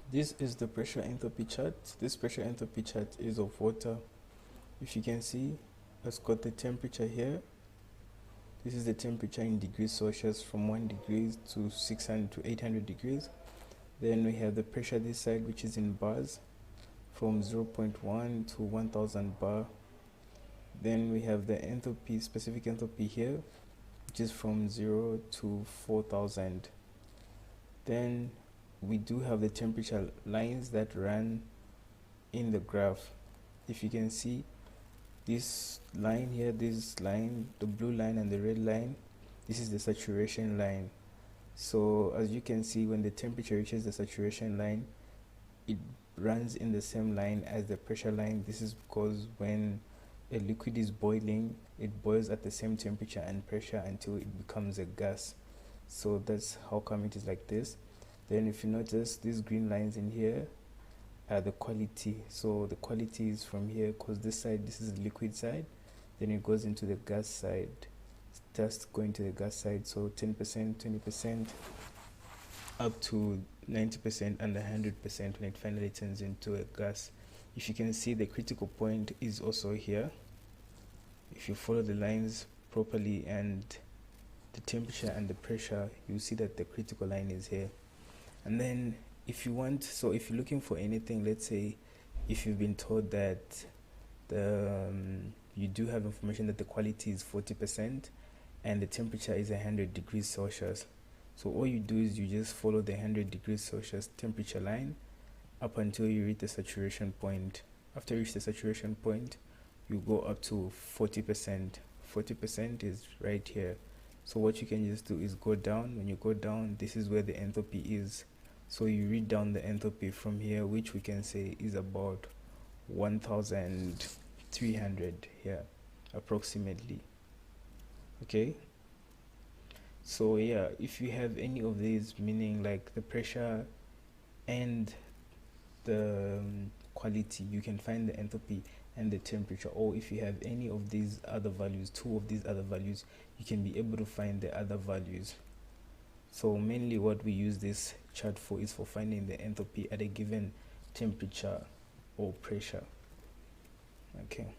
This is the pressure enthalpy chart. This pressure enthalpy chart is of water. If you can see, it's got the temperature here. This is the temperature in degrees Celsius from 1 degree to 600 to 800 degrees. Then we have the pressure this side, which is in bars from 0.1 to 1000 bar. Then we have the enthalpy, specific enthalpy here, which is from 0 to 4000. Then we do have the temperature lines that run in the graph. If you can see this line here, this line, the blue line and the red line, this is the saturation line. So as you can see, when the temperature reaches the saturation line, it runs in the same line as the pressure line. This is because when a liquid is boiling, it boils at the same temperature and pressure until it becomes a gas. So that's how come it is like this. Then if you notice, these green lines in here are the quality. So the quality is from here, because this side, this is the liquid side, then it goes into the gas side, starts going to the gas side. So 10%, 20%, up to 90% and 100% when it finally turns into a gas. If you can see, the critical point is also here. If you follow the lines properly and the temperature and the pressure, you see that the critical line is here. And then if you want, so if you're looking for anything, let's say if you've been told that you do have information that the quality is 40% and the temperature is 100 degrees Celsius. So all you do is you just follow the 100 degrees Celsius temperature line up until you reach the saturation point. After you reach the saturation point, you go up to 40%. 40% is right here. So what you can just do is go down. When you go down, this is where the enthalpy is. So you read down the enthalpy from here, which we can say is about 1300 here, approximately. Okay. So yeah, if you have any of these, meaning like the pressure and the quality, you can find the enthalpy and the temperature. Or if you have any of these other values, two of these other values, you can be able to find the other values. So mainly what we use this chart for is for finding the enthalpy at a given temperature or pressure. Okay.